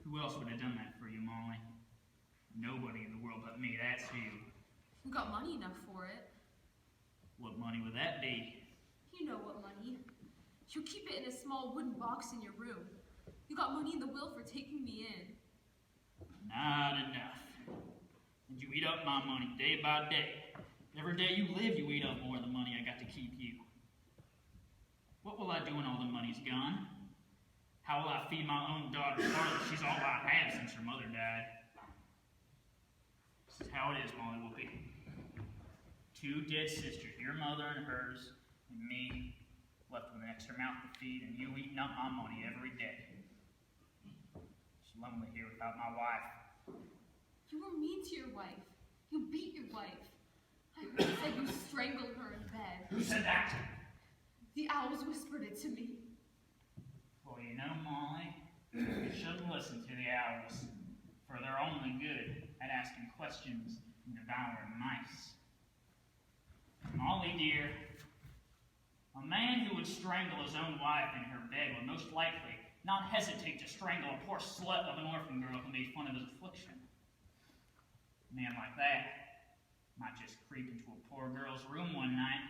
Who else would have done that for you, Molly? Nobody in the world but me, that's who. You got money enough for it. What money would that be? You know what money. You keep it in a small wooden box in your room. You got money in the will for taking me in. Not enough. And you eat up my money day by day. Every day you live, you eat up more of the money I got to keep you. What will I do when all the money's gone? How will I feed my own daughter, Charlotte? She's all I have since her mother died. This is how it is, Molly Whuppie. Two dead sisters, your mother and hers, and me, left with an extra mouth to feed, and you eating up my money every day. It's lonely here without my wife. You were mean to your wife. You beat your wife. I heard you said you strangled her in bed. Who said that? The owls whispered it to me. Well, you know, Molly, you shouldn't listen to the owls, for they're only good at asking questions and devouring mice. Molly, dear, a man who would strangle his own wife in her bed would most likely not hesitate to strangle a poor slut of an orphan girl who made fun of his affliction. A man like that might just creep into a poor girl's room one night,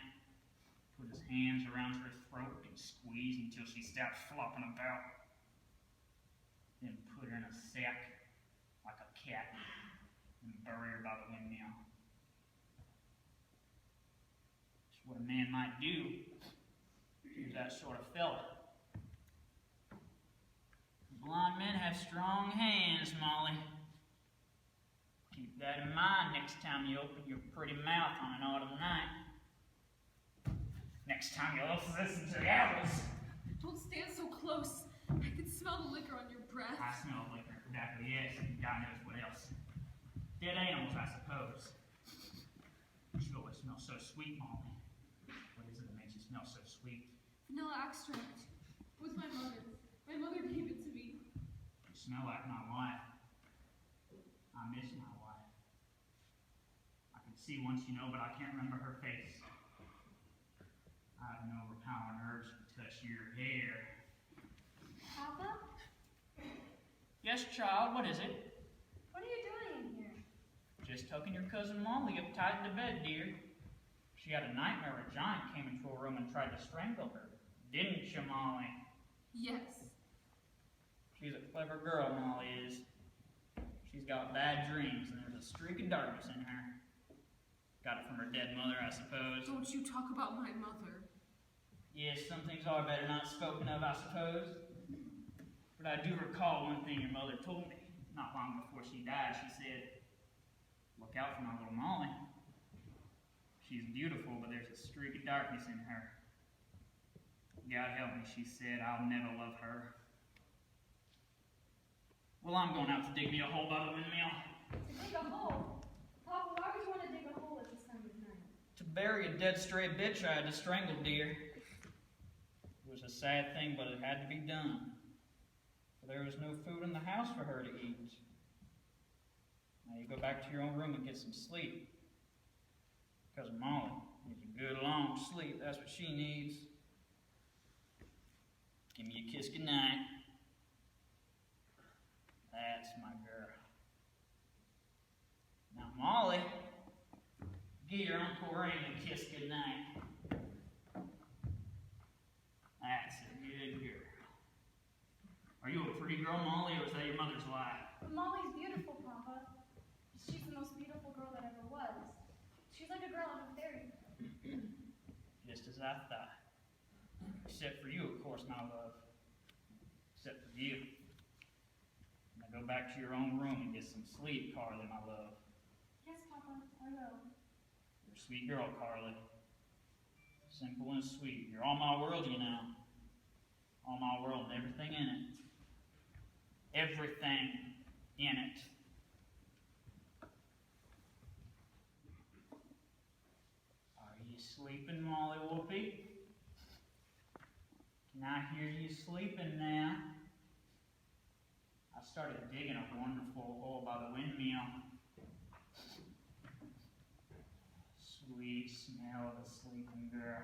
put his hands around her throat and squeeze until she stopped flopping about, then put her in a sack like a cat and bury her by the windmill. It's what a man might do to that sort of fella. Blind men have strong hands, Molly. Keep that in mind next time you open your pretty mouth on an autumn night. Next time you listen to the owls. Don't stand so close. I can smell the liquor on your breath. I smell liquor, exactly, yes, and God knows what else. Dead animals, I suppose. You always smell so sweet, Molly. What is it that makes you smell so sweet? Vanilla extract. It was my mother's. My mother gave it to me. You smell like my wife. I miss my wife. I can see once, you know, but I can't remember her face. I have no overpowering urge to touch your hair. Papa? Yes, child, what is it? What are you doing in here? Just tucking your cousin Molly up tight into bed, dear. She had a nightmare a giant came into her room and tried to strangle her. Didn't you, Molly? Yes. She's a clever girl, Molly is. She's got bad dreams, and there's a streak of darkness in her. Got it from her dead mother, I suppose. Don't you talk about my mother. Yes, some things are better not spoken of, I suppose. But I do recall one thing your mother told me not long before she died. She said, "Look out for my little Molly. She's beautiful, but there's a streak of darkness in her. God help me," she said, "I'll never love her." Well, I'm going out to dig me a hole by the windmill. To dig a hole? Papa, why would you want to dig a hole at this time of night? To bury a dead stray bitch I had to strangle, dear. It was a sad thing, but it had to be done. For there was no food in the house for her to eat. Now you go back to your own room and get some sleep. Because Molly needs a good long sleep. That's what she needs. Give me a kiss goodnight. That's my girl. Now, Molly, give your Uncle Raymond a kiss goodnight. That's a good girl. Are you a pretty girl, Molly, or is that your mother's lie? But Molly's beautiful, Papa. She's the most beautiful girl that ever was. She's like a girl out of a fairy. Just as I thought. Except for you, of course, my love. Except for you. Now go back to your own room and get some sleep, Carly, my love. Yes, Papa, I will. You're a sweet girl, Carly. Simple and sweet. You're all my world, you know. All my world and everything in it. Everything in it. Are you sleeping, Molly Whuppie? Can I hear you sleeping now? I started digging a wonderful hole by the windmill. Sweet smell of the sleeping girl.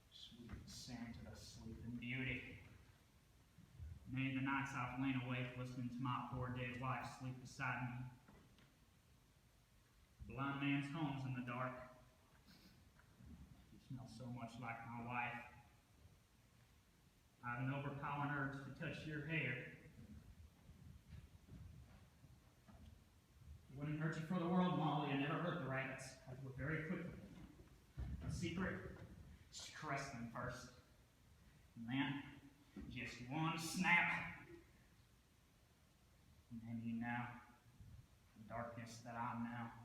Sweet scent of the sleeping beauty. Many of the nights I've lain awake listening to my poor dead wife sleep beside me. Blind man's homes in the dark. You smell so much like my wife. I have an overpowering urge to touch your hair. It wouldn't hurt you for the world, Molly. I never hurt the rabbits. I do it very quickly. The secret is to caress them first. And then, just one snap. And then you know the darkness that I know.